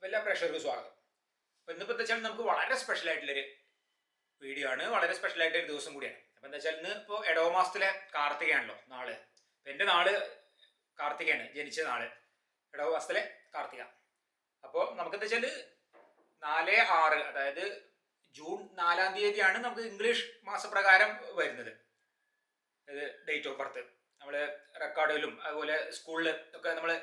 എല്ലാ പ്രേക്ഷകർക്കും സ്വാഗതം. അപ്പോൾ ഇന്നിപ്പോൾ എന്താ വെച്ചാൽ നമുക്ക് വളരെ സ്പെഷ്യൽ ആയിട്ടുള്ളൊരു വീഡിയോ ആണ്, വളരെ സ്പെഷ്യൽ ആയിട്ടൊരു ദിവസം കൂടിയാണ്. അപ്പോൾ എന്താ വെച്ചാൽ ഇന്ന് ഇപ്പോൾ എടവ മാസത്തിലെ കാർത്തികയാണല്ലോ നാള്. എൻ്റെ നാള് കാർത്തികയാണ്, ജനിച്ച നാള് എടവ മാസത്തിലെ കാർത്തിക. അപ്പോൾ നമുക്കെന്താ വെച്ചാൽ 4/6, അതായത് ജൂൺ 4-ാം തീയതിയാണ് നമുക്ക് ഇംഗ്ലീഷ് മാസപ്രകാരം വരുന്നത്. ഇത് ഡേറ്റ് ഓഫ് ബർത്ത് നമ്മൾ റെക്കോർഡിലും അതുപോലെ സ്കൂളിൽ ഒക്കെ നമ്മൾ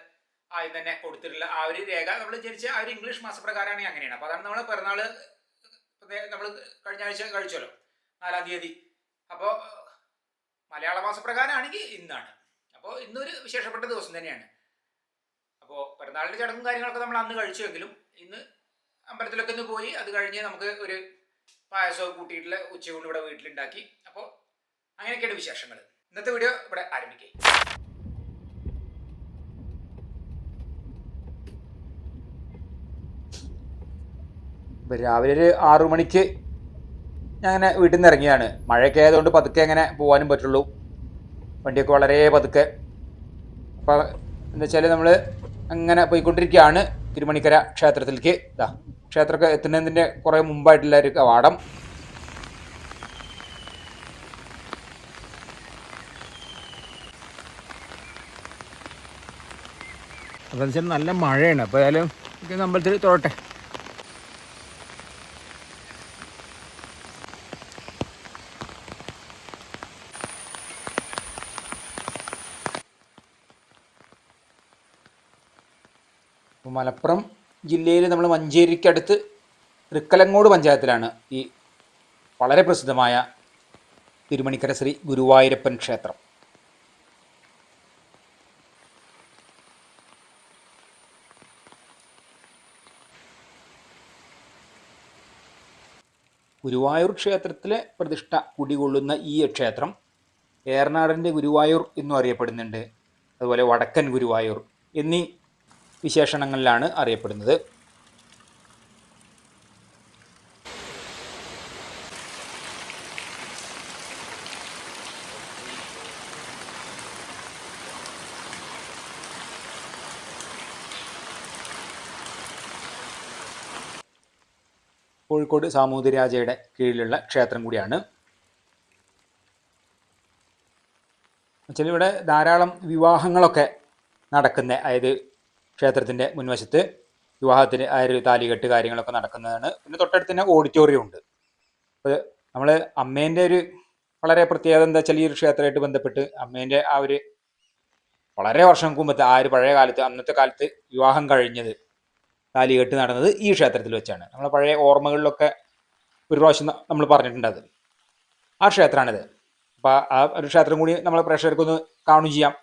ആദ്യം തന്നെ കൊടുത്തിട്ടുള്ള ആ ഒരു രേഖ നമ്മൾ ജനിച്ച ആ ഒരു ഇംഗ്ലീഷ് മാസപ്രകാരമാണ് അങ്ങനെയാണ്. അപ്പോൾ അതാണ് നമ്മൾ പിറന്നാൾ നമ്മൾ കഴിഞ്ഞ ആഴ്ച കഴിച്ചല്ലോ 4-ാം തീയതി. അപ്പോൾ മലയാള മാസപ്രകാരമാണെങ്കിൽ ഇന്നാണ്. അപ്പോൾ ഇന്നൊരു വിശേഷപ്പെട്ട ദിവസം തന്നെയാണ്. അപ്പോൾ പിറന്നാളിൻ്റെ ചടങ്ങും കാര്യങ്ങളൊക്കെ നമ്മൾ അന്ന് കഴിച്ചുവെങ്കിലും ഇന്ന് അമ്പലത്തിലൊക്കെ ഒന്ന് പോയി അത് കഴിഞ്ഞ് നമുക്ക് ഒരു പായസമൊക്കെ കൂട്ടിയിട്ടുള്ള ഉച്ചയൂണ് ഇവിടെ വീട്ടിലുണ്ടാക്കി. അപ്പോൾ അങ്ങനെയൊക്കെയാണ് വിശേഷങ്ങൾ. ഇന്നത്തെ വീഡിയോ ഇവിടെ ആരംഭിക്കുക. രാവിലെ ഒരു 6 മണിക്ക് ഞാൻ അങ്ങനെ വീട്ടിൽ നിന്ന് ഇറങ്ങിയാണ്. മഴയൊക്കെ ആയതുകൊണ്ട് പതുക്കെ അങ്ങനെ പോകാനും പറ്റുള്ളൂ, വണ്ടിയൊക്കെ വളരെ പതുക്കെ. അപ്പോൾ എന്താ വെച്ചാൽ നമ്മൾ അങ്ങനെ പോയിക്കൊണ്ടിരിക്കുകയാണ് തിരുമണിക്കര ക്ഷേത്രത്തിലേക്ക്. ക്ഷേത്രമൊക്കെ എത്തുന്നതിൻ്റെ കുറേ മുമ്പായിട്ടുള്ള ഒരു കവാടം. അപ്പോൾ വെച്ചാൽ നല്ല മഴയാണ്. അപ്പോൾ ഏതായാലും അമ്പലത്തിൽ തൊഴട്ടെ. അപ്പോൾ മലപ്പുറം ജില്ലയിൽ നമ്മൾ മഞ്ചേരിക്കടുത്ത് തൃക്കലങ്ങോട് പഞ്ചായത്തിലാണ് ഈ വളരെ പ്രസിദ്ധമായ തിരുമണിക്കര ശ്രീ ഗുരുവായൂരപ്പൻ ക്ഷേത്രം. ഗുരുവായൂർ ക്ഷേത്രത്തിലെ പ്രതിഷ്ഠ കുടികൊള്ളുന്ന ഈ ക്ഷേത്രം ഏറനാടിൻ്റെ ഗുരുവായൂർ എന്നും അറിയപ്പെടുന്നുണ്ട്. അതുപോലെ വടക്കൻ ഗുരുവായൂർ എന്നീ വിശേഷണങ്ങളിലാണ് അറിയപ്പെടുന്നത്. കോഴിക്കോട് സാമൂതിരാജയുടെ കീഴിലുള്ള ക്ഷേത്രം കൂടിയാണ്. എന്നുവെച്ചാൽ ഇവിടെ ധാരാളം വിവാഹങ്ങളൊക്കെ നടക്കുന്ന, അതായത് ക്ഷേത്രത്തിൻ്റെ മുൻവശത്ത് വിവാഹത്തിന് ആ ഒരു താലികെട്ട് കാര്യങ്ങളൊക്കെ നടക്കുന്നതാണ്. പിന്നെ തൊട്ടടുത്ത് തന്നെ ഓഡിറ്റോറിയം ഉണ്ട്. അപ്പോൾ നമ്മൾ അമ്മേൻ്റെ ഒരു വളരെ പ്രത്യേകത എന്താ വെച്ചാൽ ഈ ഒരു ക്ഷേത്രമായിട്ട് ബന്ധപ്പെട്ട് അമ്മേൻ്റെ ആ ഒരു വളരെ വർഷങ്ങൾക്ക് മുമ്പത്തെ ആ ഒരു പഴയ കാലത്ത്, അന്നത്തെ കാലത്ത് വിവാഹം കഴിഞ്ഞത്, താലികെട്ട് നടന്നത് ഈ ക്ഷേത്രത്തിൽ വെച്ചാണ്. നമ്മളെ പഴയ ഓർമ്മകളിലൊക്കെ ഒരു പ്രാവശ്യം നമ്മൾ പറഞ്ഞിട്ടുണ്ട് അത്. ആ ക്ഷേത്രമാണിത്. അപ്പോൾ ആ ഒരു ക്ഷേത്രം കൂടി നമ്മളെ പ്രേക്ഷകർക്കൊന്ന് കാണുകയും ചെയ്യാം.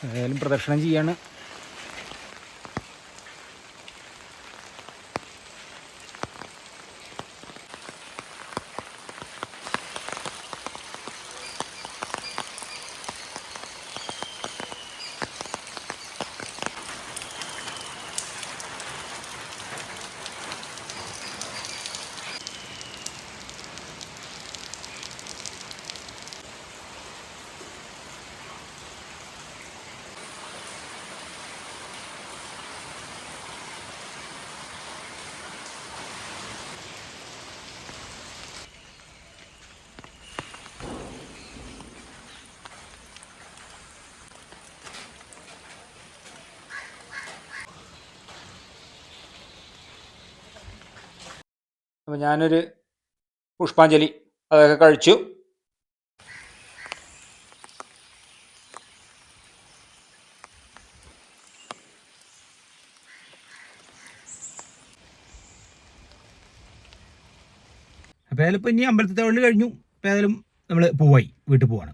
ഏതായാലും പ്രദക്ഷിണം ചെയ്യാണ്. അപ്പോൾ ഞാനൊരു പുഷ്പാഞ്ജലി അതൊക്കെ കഴിച്ചു. അപ്പോൾ ഏതായാലും ഇപ്പോൾ ഇനി അമ്പലത്തെ വള്ളി കഴിഞ്ഞു. അപ്പോൾ ഏതായാലും നമ്മൾ പോവായി വീട്ടിൽ പോവാണ്.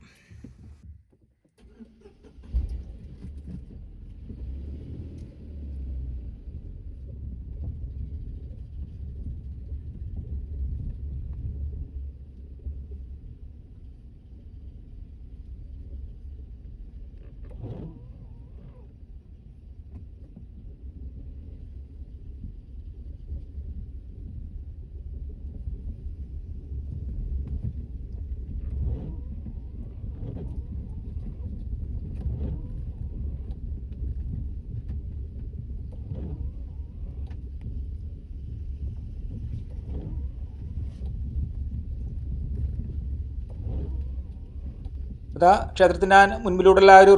അതാ ക്ഷേത്രത്തിൻ്റെ മുൻപിലൂടെയുള്ള ഒരു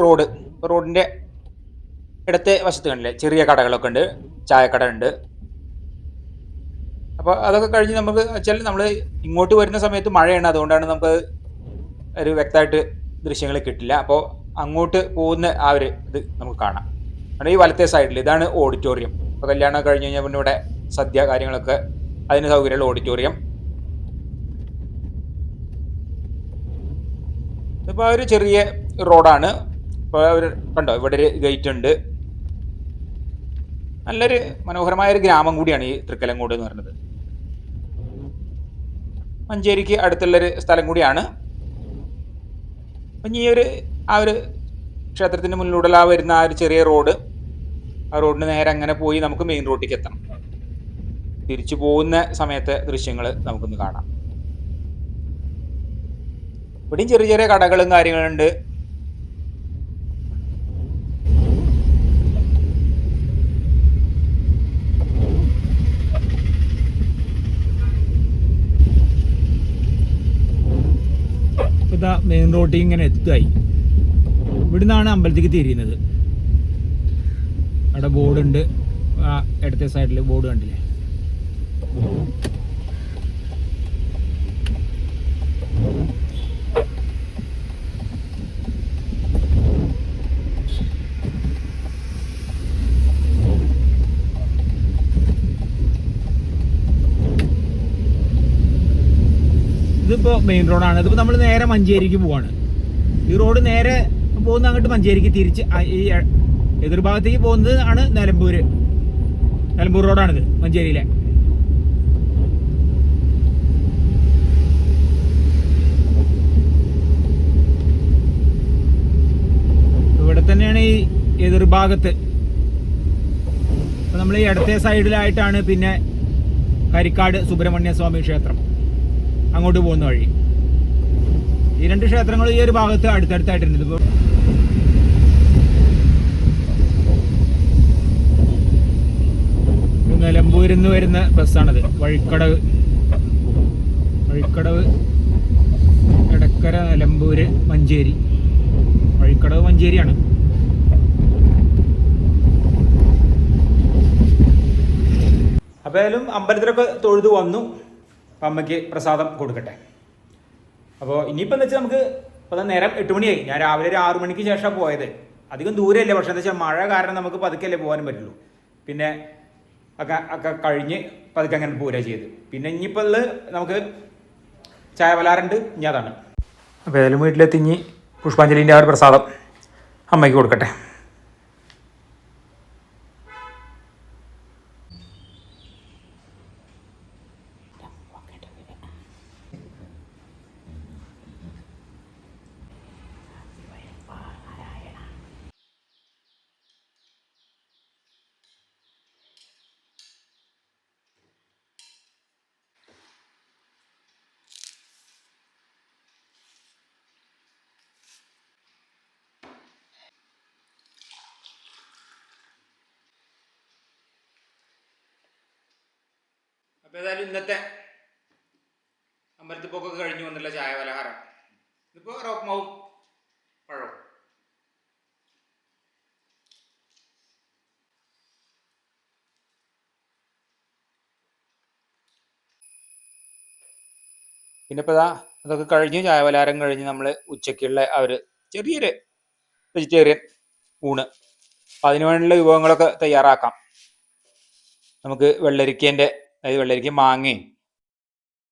റോഡിൻ്റെ ഇടത്തെ വശത്ത് കണ്ടില്ലേ ചെറിയ കടകളൊക്കെ ഉണ്ട്, ചായക്കട ഉണ്ട്. അപ്പോൾ അതൊക്കെ കഴിഞ്ഞ് നമുക്ക് വെച്ചാൽ നമ്മൾ ഇങ്ങോട്ട് വരുന്ന സമയത്ത് മഴയാണ്, അതുകൊണ്ടാണ് നമുക്ക് ഒരു വ്യക്തമായിട്ട് ദൃശ്യങ്ങൾ കിട്ടില്ല. അപ്പോൾ അങ്ങോട്ട് പോകുന്ന ആ ഒരു ഇത് നമുക്ക് കാണാം. അവിടെ ഈ വലത്തെ സൈഡിൽ ഇതാണ് ഓഡിറ്റോറിയം. ഇപ്പോൾ കല്യാണം കഴിഞ്ഞ് കഴിഞ്ഞാൽ പിന്നെ ഇവിടെ സദ്യ കാര്യങ്ങളൊക്കെ അതിന് സൗകര്യമുള്ള ഓഡിറ്റോറിയം. ഇപ്പോൾ ഒരു ചെറിയ റോഡാണ്. ഇപ്പോൾ ഒരു കണ്ടോ ഇവിടെ ഒരു ഗേറ്റ് ഉണ്ട്. നല്ലൊരു മനോഹരമായ ഒരു ഗ്രാമം കൂടിയാണ് ഈ തൃക്കലങ്ങോട് എന്ന് പറയുന്നത്. മഞ്ചേരിക്ക് അടുത്തുള്ളൊരു സ്ഥലം കൂടിയാണ്. അപ്പം ഈ ആ ഒരു ക്ഷേത്രത്തിൻ്റെ മുന്നിലൂടെ വരുന്ന ആ ഒരു ചെറിയ റോഡ്, ആ റോഡിന് നേരെ അങ്ങനെ പോയി നമുക്ക് മെയിൻ റോഡിലേക്ക് എത്തണം. തിരിച്ചു പോകുന്ന സമയത്തെ ദൃശ്യങ്ങൾ നമുക്കൊന്ന് കാണാം. ഇവിടെയും ചെറിയ ചെറിയ കടകളും കാര്യങ്ങളുണ്ട്. ഇതാ മെയിൻ റോഡിൽ ഇങ്ങനെ എത്തുകയായി. ഇവിടുന്നാണ് അമ്പലത്തേക്ക് തിരിയുന്നത്. അവിടെ ബോർഡുണ്ട്, ആ ഇടത്തെ സൈഡിൽ ബോർഡ് കണ്ടില്ലേ. ഇതിപ്പോൾ മെയിൻ റോഡാണ്. ഇതിപ്പോൾ നമ്മൾ നേരെ മഞ്ചേരിക്ക് പോവാണ്. ഈ റോഡ് നേരെ പോകുന്ന അങ്ങോട്ട് മഞ്ചേരിക്ക് തിരിച്ച് ഈ എതിർഭാഗത്തേക്ക് പോകുന്നത് ആണ് നിലമ്പൂർ റോഡാണിത്, മഞ്ചേരിയിലെ. ഇവിടെ തന്നെയാണ് ഈ എതിർഭാഗത്ത്. അപ്പം നമ്മൾ ഈ ഇടത്തെ സൈഡിലായിട്ടാണ് പിന്നെ കരിക്കാട് സുബ്രഹ്മണ്യ സ്വാമി ക്ഷേത്രം അങ്ങോട്ട് പോകുന്ന വഴി. ഈ രണ്ട് ക്ഷേത്രങ്ങളും ഈ ഒരു ഭാഗത്ത് അടുത്തടുത്തായിട്ടുണ്ട്. ഇപ്പോൾ നിലമ്പൂരിൽ നിന്ന് വരുന്ന ബസ്സാണത്. വഴിക്കടവ് എടക്കര നിലമ്പൂര് മഞ്ചേരി. വഴിക്കടവ് മഞ്ചേരിയാണ്. അപ്പോൾ ഏതായാലും അമ്പലത്തിലൊക്കെ തൊഴുതു വന്നു. അപ്പം അമ്മയ്ക്ക് പ്രസാദം കൊടുക്കട്ടെ. അപ്പോൾ ഇനിയിപ്പോൾ എന്താ വെച്ചാൽ നമുക്ക് ഇപ്പോൾ നേരം 8 മണിയായി. ഞാൻ രാവിലെ ഒരു 6 മണിക്ക് ശേഷമാണ് പോയത്. അധികം ദൂരമല്ലേ, പക്ഷേ എന്താ വെച്ചാൽ മഴ കാരണം നമുക്ക് പതുക്കല്ലേ പോകാനും പറ്റുള്ളൂ. പിന്നെ ഒക്കെ കഴിഞ്ഞ് പതുക്കെ അങ്ങനെ പോരുക ചെയ്ത്. പിന്നെ ഇനിയിപ്പോൾ നമുക്ക് ചായ പലഹാരമുണ്ട്, ഇനി അതാണ്. അപ്പോൾ ഏതായാലും വീട്ടിലെത്തി ഇനി പുഷ്പാഞ്ജലിൻ്റെ ആ ഒരു പ്രസാദം അമ്മയ്ക്ക് കൊടുക്കട്ടെ. അപ്പോൾ ഏതായാലും ഇന്നത്തെ അമ്പലത്തിൽ പോക്കൊക്കെ കഴിഞ്ഞു വന്നുള്ള ചായ പലഹാരം ഇതിപ്പോൾ റോപ്മാവും പഴവും. പിന്നെ ഇപ്പോൾ അതൊക്കെ കഴിഞ്ഞ് ചായ പലഹാരം കഴിഞ്ഞ് നമ്മൾ ഉച്ചയ്ക്കുള്ള ആ ഒരു ചെറിയൊരു വെജിറ്റേറിയൻ ഊണ്, അപ്പം അതിനു വേണ്ടിയുള്ള വിഭവങ്ങളൊക്കെ തയ്യാറാക്കാം. നമുക്ക് വെള്ളരിക്കേൻ്റെ, അതായത് വെള്ളരിക്കയും മാങ്ങയും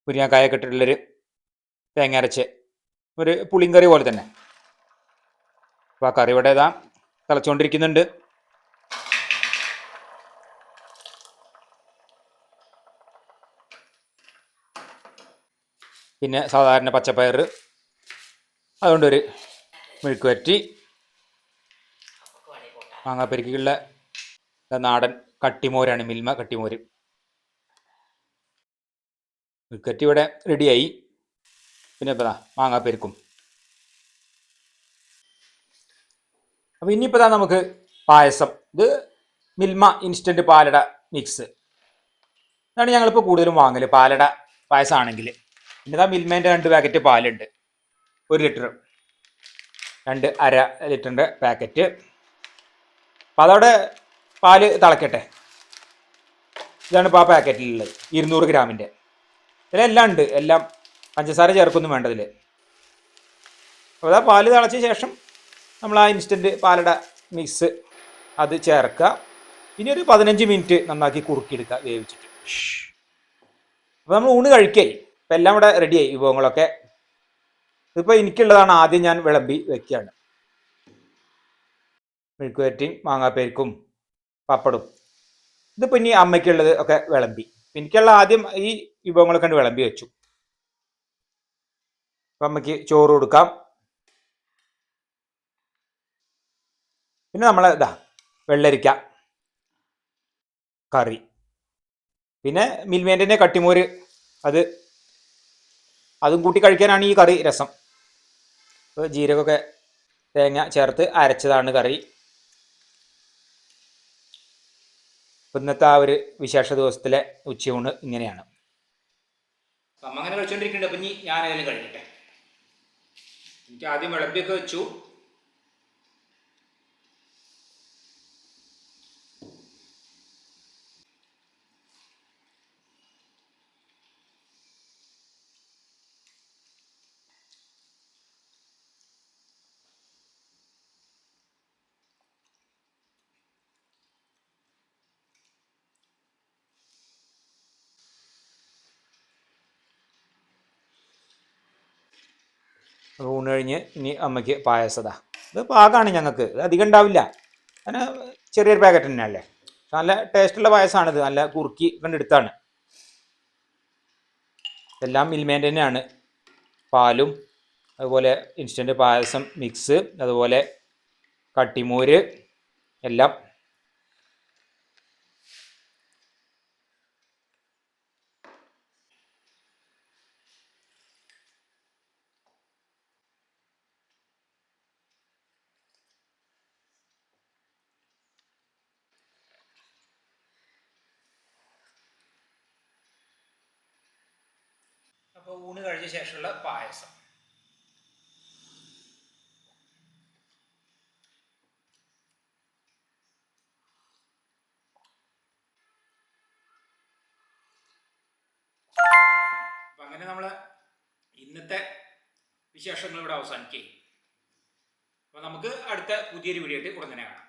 മുരിങ്ങാക്കായൊക്കെ ഇട്ടിട്ടുള്ളൊരു തേങ്ങ അരച്ച് ഒരു പുളിങ്കറി പോലെ തന്നെ. അപ്പോൾ ആ കറി ഇവിടെ തിളച്ചുകൊണ്ടിരിക്കുന്നുണ്ട്. പിന്നെ സാധാരണ പച്ചപ്പയർ, അതുകൊണ്ടൊരു മെഴുക്ക് വരട്ടി, മാങ്ങാപ്പരിക്കുള്ള നാടൻ കട്ടിമോരാണ്, മിൽമ കട്ടിമോര്. മെഴുക്ക് വരട്ടി ഇവിടെ റെഡിയായി. പിന്നെ ഇപ്പോൾ മാങ്ങാപ്പരിക്കും. അപ്പോൾ ഇനിയിപ്പോൾ നമുക്ക് പായസം. ഇത് മിൽമ ഇൻസ്റ്റൻറ്റ് പാലട മിക്സ് ഇതാണ് ഞങ്ങളിപ്പോൾ കൂടുതലും വാങ്ങൽ, പാലട പായസമാണെങ്കിൽ. പിന്നെ മിൽമേൻ്റെ 2 പാക്കറ്റ് പാലുണ്ട്, 1 ലിറ്റർ. 2 അര ലിറ്ററിൻ്റെ പാക്കറ്റ്. അപ്പോൾ അതവിടെ പാല് തിളക്കട്ടെ. ഇതാണ് ഇപ്പോൾ ആ പാക്കറ്റിലുള്ളത്, 200 ഗ്രാമിൻ്റെ. ഇതിലെല്ലാം ഉണ്ട്, എല്ലാം പഞ്ചസാര ചേർക്കൊന്നും വേണ്ടതിൽ. അപ്പോൾ അതാ പാല് തിളച്ച ശേഷം നമ്മൾ ആ ഇൻസ്റ്റൻറ്റ് പാലട മിക്സ് അത് ചേർക്കുക. ഇനി ഒരു 15 മിനിറ്റ് നന്നാക്കി കുറുക്കിയെടുക്കുക വേവിച്ചിട്ട്. അപ്പോൾ നമ്മൾ ഊണ് കഴിക്കേ. ഇപ്പം എല്ലാം ഇവിടെ റെഡിയായി, വിഭവങ്ങളൊക്കെ. ഇതിപ്പോൾ എനിക്കുള്ളതാണ്, ആദ്യം ഞാൻ വിളമ്പി വെക്കുകയാണ്. മെഴുക്കുവരട്ടിയും മാങ്ങാപ്പേരിക്കും പപ്പടും. ഇതിപ്പോൾ ഇനി അമ്മയ്ക്കുള്ളത് ഒക്കെ വിളമ്പി. എനിക്കുള്ള ആദ്യം ഈ വിഭവങ്ങളൊക്കെ ഉണ്ട് വിളമ്പി വെച്ചു. അപ്പം അമ്മയ്ക്ക് ചോറ് കൊടുക്കാം. പിന്നെ നമ്മൾ വെള്ളരിക്ക കറി, പിന്നെ മിൽമേൻ്റെ കട്ടിമോര്, അതും കൂട്ടി കഴിക്കാനാണ് ഈ കറി രസം. ഇപ്പോൾ ജീരകമൊക്കെ തേങ്ങ ചേർത്ത് അരച്ചതാണ് കറി. ഇന്നത്തെ ആ ഒരു വിശേഷ ദിവസത്തിലെ ഉച്ചയൂണ് ഇങ്ങനെയാണ്. അമ്മ അങ്ങനെ കഴിച്ചുകൊണ്ടിരിക്കുന്നുണ്ട്. അപ്പം ഇനി ഞാനേതായാലും കഴിക്കട്ടെ. എനിക്ക് ആദ്യം വിളമ്പിയൊക്കെ വെച്ചു. ഊണ് കഴിഞ്ഞ് ഇനി അമ്മയ്ക്ക് പായസത. ഇത് പാകമാണ് ഞങ്ങൾക്ക്, ഇത് അധികം ഉണ്ടാവില്ല. അങ്ങനെ ചെറിയൊരു പാക്കറ്റ് തന്നെയല്ലേ. നല്ല ടേസ്റ്റുള്ള പായസമാണിത്, നല്ല കുറുക്കി കണ്ടെടുത്താണ്. എല്ലാം മിൽമേൻ്റെ തന്നെയാണ്. പാലും അതുപോലെ ഇൻസ്റ്റൻറ്റ് പായസം മിക്സ്, അതുപോലെ കട്ടിമോര് എല്ലാം. അപ്പോൾ ഊണ് കഴിഞ്ഞ ശേഷമുള്ള പായസം. അപ്പം അങ്ങനെ നമ്മൾ ഇന്നത്തെ വിശേഷങ്ങൾ ഇവിടെ അവസാനിക്കുകയും. അപ്പോൾ നമുക്ക് അടുത്ത പുതിയൊരു വീഡിയോ ആയിട്ട് ഉടൻ തന്നെ കാണാം.